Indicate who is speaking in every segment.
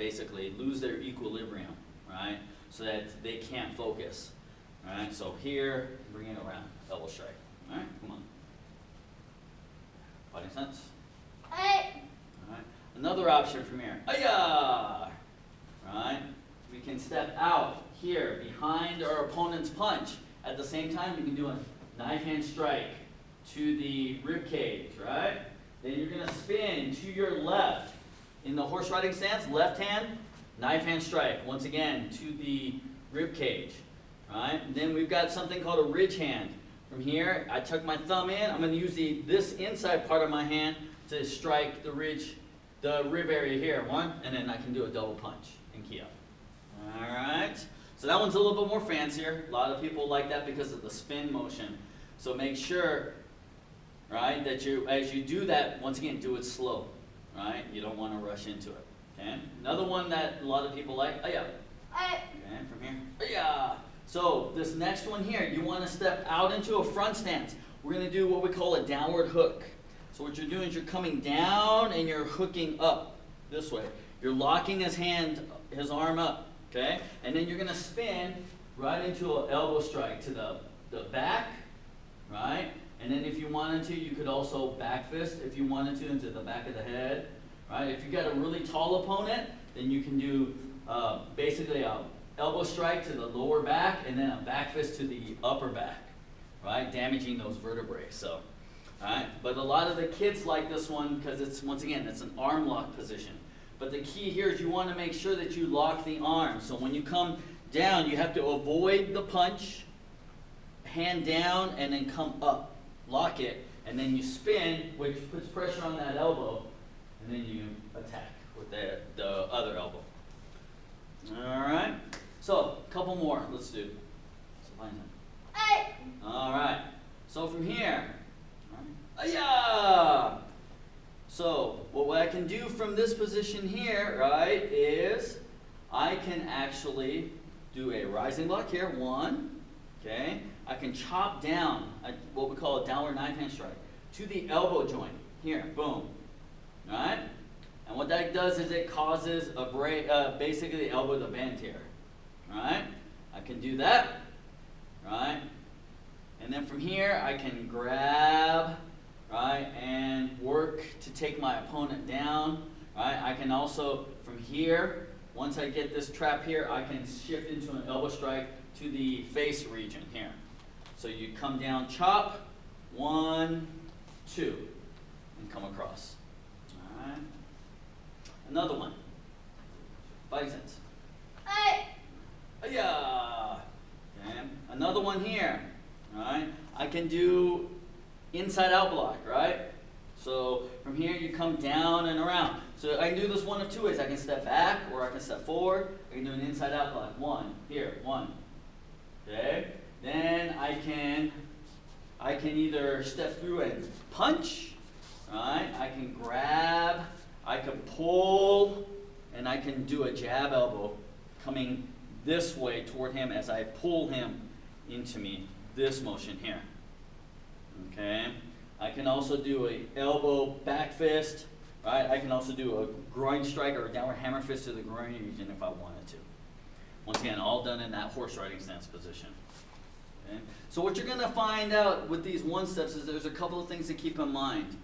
Speaker 1: basically lose their equilibrium, right? So that they can't focus, right? So here, bring it around, elbow strike, all right? Come on. Fighting sense? All right. Another option from here, Aya! Right? We can step out here behind our opponent's punch. At the same time, we can do a knife hand strike to the rib cage, right? Then you're going to spin to your left. In the horse riding stance, left hand, knife hand strike. Once again, to the rib cage, right? And then we've got something called a ridge hand. From here, I tuck my thumb in. I'm going to use this inside part of my hand to strike the rib area here. One, and then I can do a double punch and key up. All right. So that one's a little bit more fancier. A lot of people like that because of the spin motion. So make sure, right, that as you do that, once again, do it slow, right? You don't want to rush into it. Okay. Another one that a lot of people like, Aya. Okay, from here, Aya. So this next one here, you want to step out into a front stance. We're going to do what we call a downward hook. So what you're doing is you're coming down and you're hooking up this way. You're locking his arm up, okay? And then you're going to spin right into an elbow strike to the back, right? And then if you wanted to, you could also back fist if you wanted to into the back of the head, right? If you've got a really tall opponent, then you can do basically a elbow strike to the lower back and then a back fist to the upper back, right? Damaging those vertebrae. So, all right. But a lot of the kids like this one because it's, once again, it's an arm lock position. But the key here is you want to make sure that you lock the arm. So when you come down, you have to avoid the punch, hand down, and then come up. Lock it, and then you spin, which puts pressure on that elbow, and then you attack with the other elbow. All right. So, a couple more. Let's do. All right. So from here, Aya! So what I can do from this position here, right, is I can actually do a rising block here. One, okay. I can chop down what we call a downward knife hand strike to the elbow joint here. Boom. All right. And what that does is it causes a break, basically the elbow to bend here. Right? I can do that. Right? And then from here, I can grab, right, and work to take my opponent down. Right? I can also, from here, once I get this trap here, I can shift into an elbow strike to the face region here. So you come down, chop, 1, 2, and come across. All right? Another one. Fighting sense. Yeah. Okay. Another one here. All right. I can do inside out block, right? So from here you come down and around. So I can do this one of two ways. I can step back or I can step forward. I can do an inside out block. One, here, one. Okay. Then I can either step through and punch, right? I can grab, I can pull, and I can do a jab elbow coming this way toward him as I pull him into me, this motion here. Okay? I can also do a elbow back fist, right? I can also do a groin strike or a downward hammer fist to the groin region if I wanted to. Once again, all done in that horse riding stance position. Okay? So what you're going to find out with these one steps is there's a couple of things to keep in mind.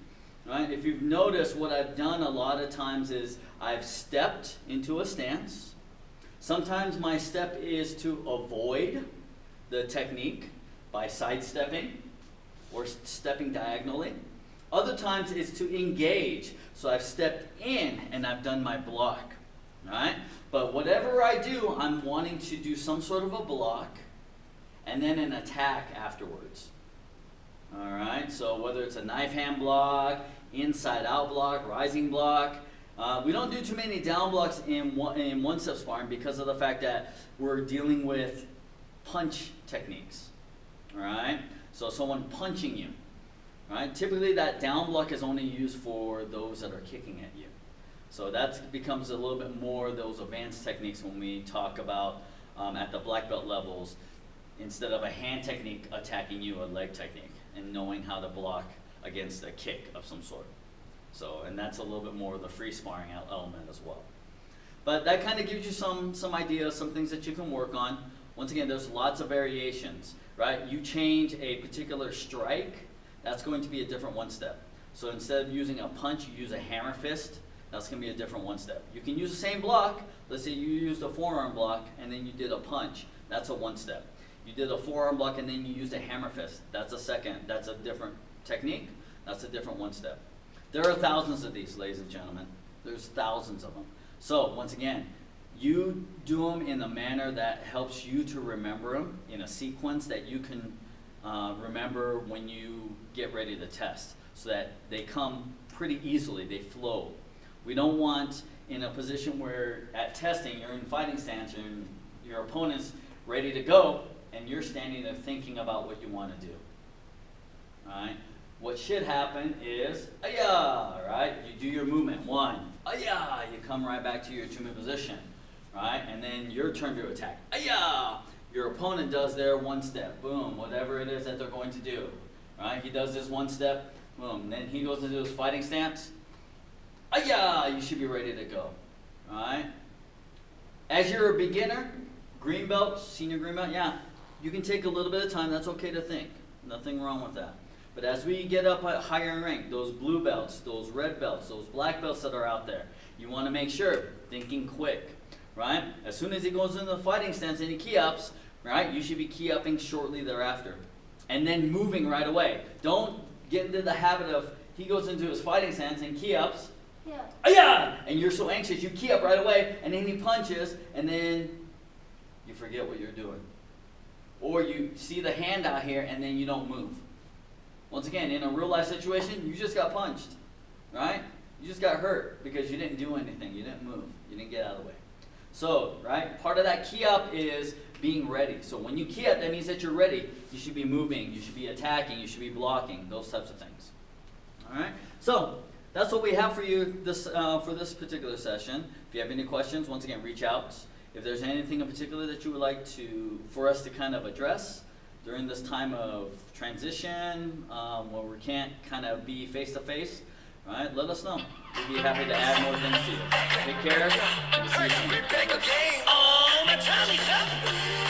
Speaker 1: Right? If you've noticed, what I've done a lot of times is I've stepped into a stance. Sometimes my step is to avoid the technique by sidestepping or stepping diagonally. Other times it's to engage. So I've stepped in and I've done my block. Right? But whatever I do, I'm wanting to do some sort of a block and then an attack afterwards. All right, so whether it's a knife hand block, inside out block, rising block, we don't do too many down blocks in one step sparring because of the fact that we're dealing with punch techniques. All right, so someone punching you. All right, typically that down block is only used for those that are kicking at you. So that becomes a little bit more those advanced techniques when we talk about at the black belt levels, instead of a hand technique attacking you, a leg technique, and knowing how to block against a kick of some sort. So, and that's a little bit more of the free sparring element as well. But that kind of gives you some ideas, some things that you can work on. Once again, there's lots of variations, right? You change a particular strike, that's going to be a different one step. So instead of using a punch, you use a hammer fist. That's going to be a different one step. You can use the same block. Let's say you used a forearm block and then you did a punch. That's a one step. You did a forearm block and then you used a hammer fist. That's a second. That's a different technique. That's a different one step. There are thousands of these, ladies and gentlemen. There's thousands of them. So once again, you do them in a manner that helps you to remember them in a sequence that you can remember when you get ready to test, so that they come pretty easily, they flow. We don't want in a position where at testing you're in fighting stance and your opponent's ready to go and you're standing there thinking about what you want to do. Alright? What should happen is, ayah, right? You do your movement, one, ayah, you come right back to your 2-minute position, right? And then your turn to attack, ayah. Your opponent does their one step, boom, whatever it is that they're going to do, right? He does this one step, boom, then he goes into his fighting stance, ayah, you should be ready to go, right? As you're a beginner, green belt, senior green belt, yeah, you can take a little bit of time, that's okay to think, nothing wrong with that. But as we get up higher in rank, those blue belts, those red belts, those black belts that are out there, you want to make sure, thinking quick, right? As soon as he goes into the fighting stance and he key-ups, right, you should be key-upping shortly thereafter. And then moving right away. Don't get into the habit of, he goes into his fighting stance and key-ups, yeah, and you're so anxious, you key up right away, and then he punches, and then you forget what you're doing. Or you see the hand out here, and then you don't move. Once again, in a real life situation, you just got punched, right? You just got hurt because you didn't do anything. You didn't move. You didn't get out of the way. So, right, part of that key up is being ready. So when you key up, that means that you're ready. You should be moving. You should be attacking. You should be blocking. Those types of things. All right? So that's what we have for you for this particular session. If you have any questions, once again, reach out. If there's anything in particular that you would like for us to kind of address during this time of transition, where we can't kind of be face-to-face, right, let us know. We'd be happy to add more things to you. Take care. We'll see you soon.